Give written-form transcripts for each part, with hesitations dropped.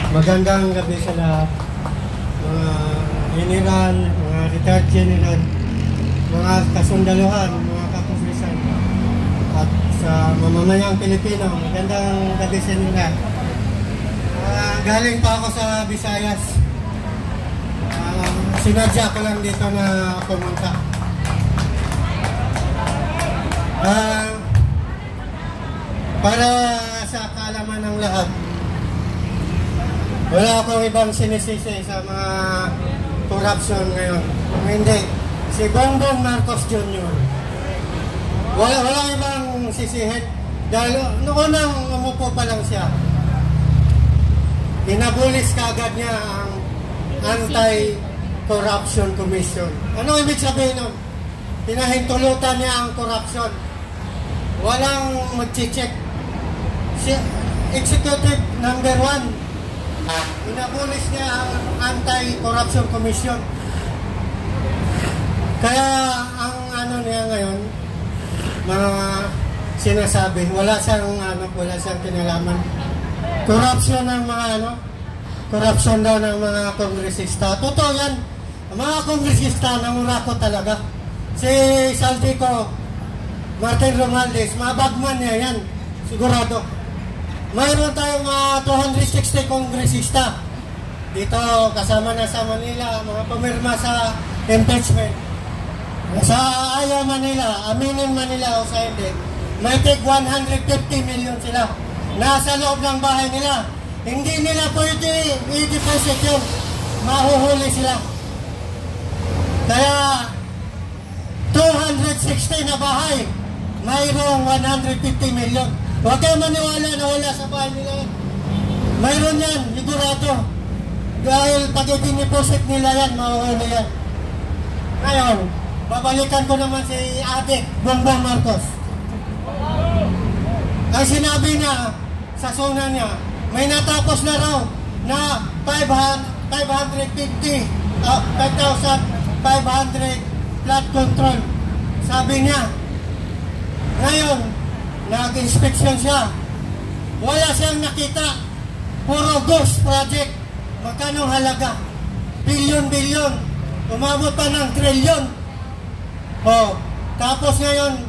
Magandang gabi sa lahat. Mga general, mga retired general, mga kasundaluhan, mga kapulisan, at sa mamamayang Pilipino, magandang gabi sa inyo lahat. Galing pa ako sa Visayas. Sinadya ko lang dito na pumunta. Para sa kaalaman ng lahat, wala akong ibang sinisisi sa mga corruption ngayon. Hindi. Si Bongbong Marcos Jr. Wala ibang sisihin. Dahil noon nang umupo pa lang siya, inabulis kaagad niya ang Anti-Corruption Commission. Ano ibig sabihin nun? Pinahintulutan niya ang corruption. Walang mag-check. Executive number 1, inabulis niya ang Anti-Corruption Commission. Kaya ang ano niya ngayon, mga sinasabi, wala siyang kinalaman. Corruption ng mga corruption daw ng mga kongresista. Totoo yan. Ang mga kongresista nangurako talaga. Si Saldico, Martin Romualdez, mabagman niya yan. Sigurado. Mayroon tayong mga 260 kongresista dito kasama na sa Manila, mga pumirma sa impeachment. Sa ayaw Manila, aminin Manila o sa hindi, may tig 150 million sila. Nasa loob ng bahay nila. Hindi nila pwede i-deposit yun. Mahuhuli sila. Kaya 260 na bahay, mayroong 150 million. Huwag kayo maniwala na wala sa bahay nila. Mayroon yan, sigurado. Dahil pag i-deposit nila yan, mahuhuli yan. Ngayon, babalikan ko naman si Ate Bongbong Marcos. Ang sinabi niya sa suna niya, may natapos na raw na 5,500 flood control. Sabi niya, ngayon, nag-inspection siya. Wala siyang nakita. Puro ghost project. Magkano halaga? Bilyon-bilyon. Umabot pa ng trilyon. Oh, tapos ngayon,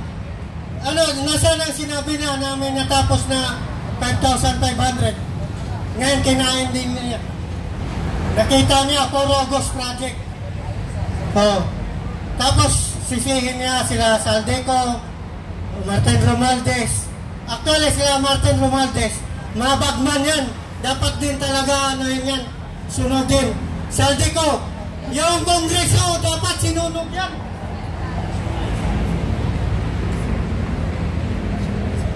nasaan ang sinabi na namin natapos na 5,500? Ngayon, kinain din niya. Nakita niya, puro ghost project. Oh, tapos sisihin niya sila Saldico, Martin Romualdez. Actually, sila Martin Romualdez, mabagman yan. Dapat din talaga, yan, sunodin. Saldico, yung kongreso, dapat sinunog yan.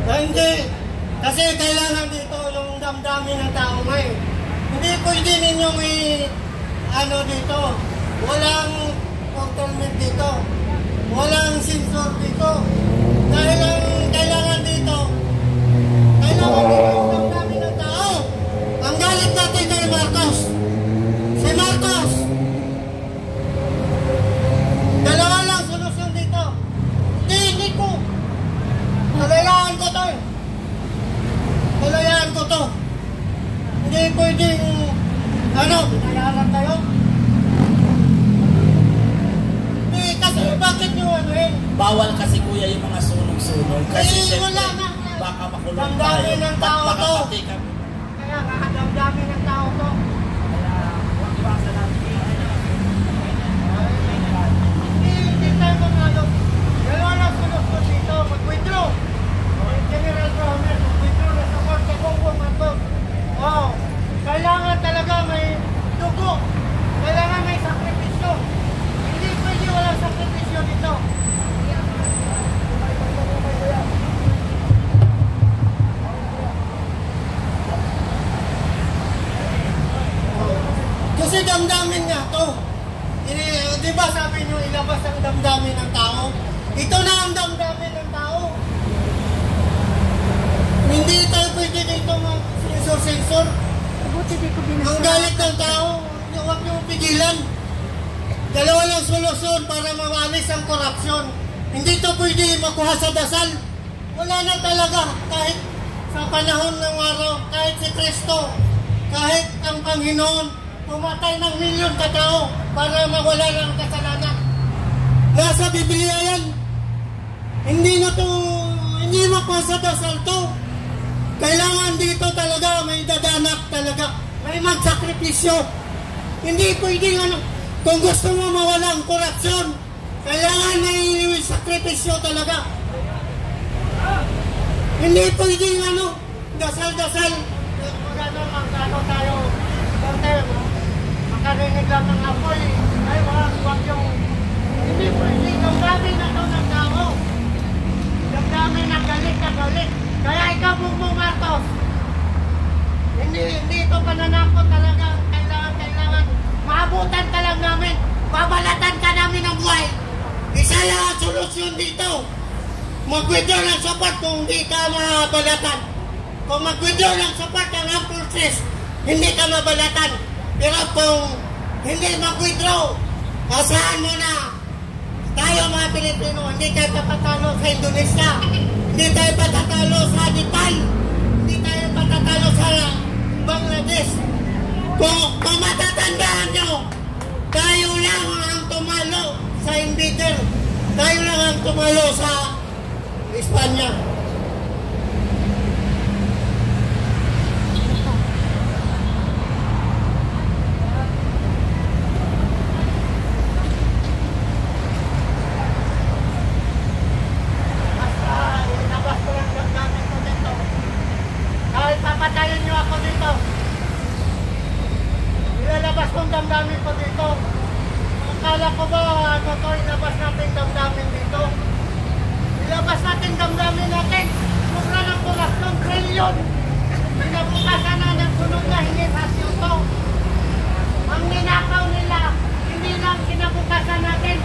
Hindi, kasi kailangan dito yung damdamin ng tao ngayon. Hindi pwede ninyong dito, walang containment dito, walang sensor dito. Dahil ang kailangan dito yung damdamin ng tao. Ang galit natin kay Marcos. Si Marcos, dalawa lang solusyon dito. Hindi ko. Kailangan ko to. Kailangan ko to. Hindi pwedeng, binayaran tayo? Kasi bakit nyo Bawal kasi kuya yung mga sunog-sunog. Kasi wala na. Baka makulong tayo. Damdamin ng tao to. Kaya damdamin ng tao to. Hindi tayo manalo. Dalawa lang solusyon dito. Mag-withdraw. General Brownell, mag-withdraw na support kay Bongbong Marcos. Oh, kailangan talaga may dugo. Kailangan may sakripisyo. Hindi pwede walang sakripisyo dito. Kasi damdamin nga to. Di ba sabi nyo ilabas ang damdamin ng tao? Ito na ang damdamin ng tao. Hindi tayo pwede dito mag-sensor. Ang galit ng tao, huwag nyo pigilan. Dalawa lang solusyon para mawalis ang korupsyon. Hindi to pwede makuha sa dasal. Wala na talaga kahit sa panahon ng araw, kahit si Kristo, kahit ang Panginoon pumatay ng milyon na tao para mawala ng kasalanan. Nasa Biblia yan. Hindi mapasadasal to. Kailangan dito talaga may dadanak talaga. May magsakripisyo. Hindi pwedeng kung gusto mo mawala ang korupsyon, kailangan may sakripisyo talaga. Hindi pwedeng dasal-dasal. Magkano tayo, makarinig lang ng apoy. Ay, wag yung, hindi pwedeng damdamin na ito ng tao. Damdamin na galit. Kaya ikaw, Bongbong Marcos, hindi ito pananakot talaga. Kailangan, maabutan ka lang namin. Babalatan ka namin ng buhay. Isa lang ang solusyon dito. Mag-withdraw ng support kung hindi ka mabalatan. Kung mag-withdraw ng support ang armed forces, hindi ka mabalatan. Pero kung hindi mag-withdraw, asahan mo na tayo mga Pilipino, hindi tayo patatalo sa Indonesia, hindi tayo patatalo sa Nepal, hindi tayo patatalo sa Bangladesh. Kung matatandaan nyo, tayo lang ang tumalo sa invader, tayo lang ang tumalo sa Espanya. Damdamin ko dito. Akala ko ba ilabas natin damdamin dito? Ilabas natin damdamin natin. Sobra ng korupsyon, trilyon. Pinabukasan na ng sunog na hinirasyon to. Ang ninakaw nila, hindi lang kinabukasan natin,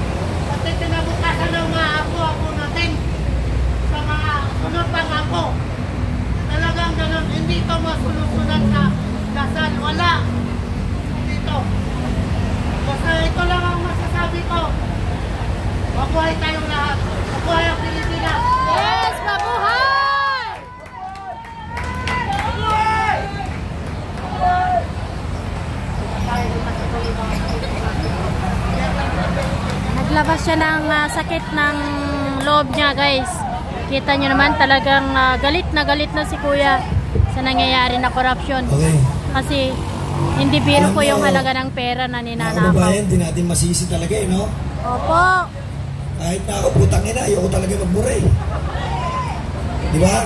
pati kinabukasan ng mga apo-apo natin sa mga sunod pang apo. Talagang ganun, hindi ito masulusunan sa dasal. Wala. Basta ito lang ang masasabi ko. Mabuhay tayong lahat. Mabuhay ang Pilipinas. Yes! Mabuhay! Mabuhay! Naglabas siya ng sakit ng loob niya, guys. Kita niyo naman talagang galit na si Kuya sa nangyayari na korupsyon. Okay. Kasi hindi biro po yung halaga ng pera na ninanakaw. Ako ba yan, di natin masisi talaga no? Opo. Kahit na ako putang ina, ayoko talaga magmura Di ba?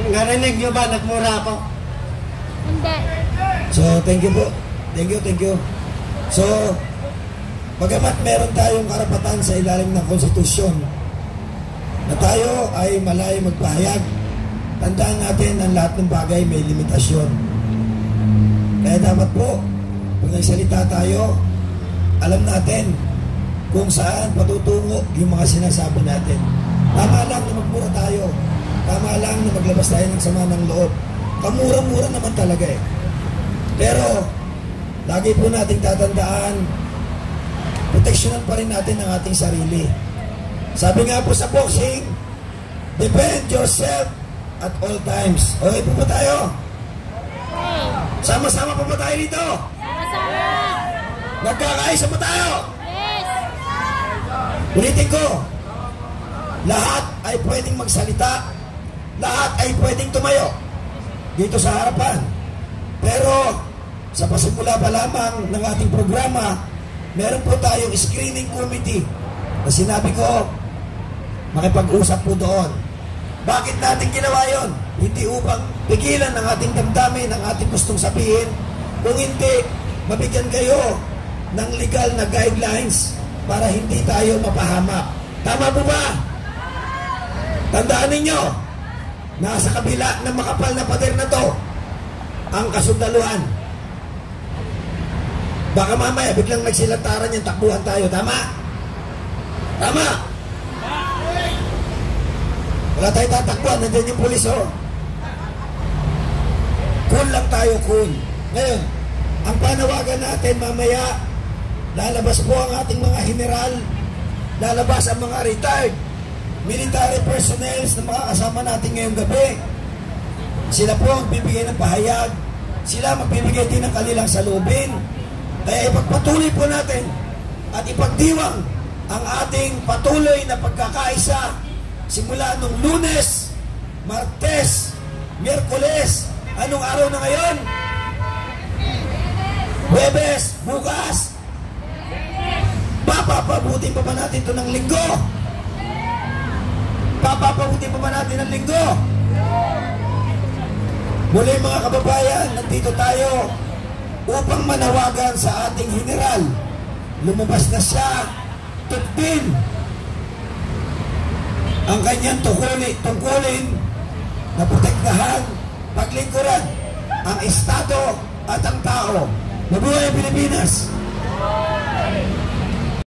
Narinig nyo ba? Nagmura ako? Hindi. So, thank you po. Thank you. So, bagamat meron tayong karapatan sa ilalim ng konstitusyon na tayo ay malay magpahayag, tandaan natin ang lahat ng bagay may limitasyon. Kaya dapat po, pag nagsalita tayo, alam natin kung saan patutungo yung mga sinasabi natin. Tama lang na magmura tayo. Tama lang na maglabas tayo ng sama ng loob. Kamura-mura naman talaga Pero, lagi po nating tatandaan, proteksyonan pa rin natin ang ating sarili. Sabi nga po sa boxing, defend yourself at all times. Okay po ba tayo? Sama-sama po ba tayo dito? Sama-sama. Nagkakaisa po tayo? Yes. Ulitin ko, lahat ay pwedeng magsalita, lahat ay pwedeng tumayo dito sa harapan. Pero sa pasimula pa lamang ng ating programa, meron po tayong screening committee na sinabi ko, makipag-usap po doon. Bakit natin ginawa yon? Hindi upang pigilan ang ating damdamin, ang ating gustong sabihin. Kung hindi, mabigyan kayo ng legal na guidelines para hindi tayo mapahamak. Tama po ba? Tandaan ninyo, nasa kabila ng makapal na pader na to, ang kasundaluhan. Baka mamaya biglang nagsilantaran yung takbuhan tayo. Tama? Tama? Wala tayo tatakbuhan. Nandiyan yung pulis, Cool lang tayo, cool. Ngayon, ang panawagan natin mamaya, lalabas po ang ating mga general, lalabas ang mga retired military personnel na makakasama natin ngayong gabi. Sila po ang bibigay ng pahayag. Sila magbibigay din ng kanilang salubin. Kaya ipagpatuloy po natin at ipagdiwang ang ating patuloy na pagkakaisa simula nung Lunes, Martes, Miyerkules. Anong araw na ngayon? Huwebes, bukas. Papapabuti pa ba natin ito ng linggo? Papapabuti pa ba natin ng linggo? Muli mga kababayan, nandito tayo upang manawagan sa ating general. Lumabas na siya, tugtin ang kanyang tungkulin na protektahan, paglingkuran ang estado at ang tao. Mabuhay ang Pilipinas!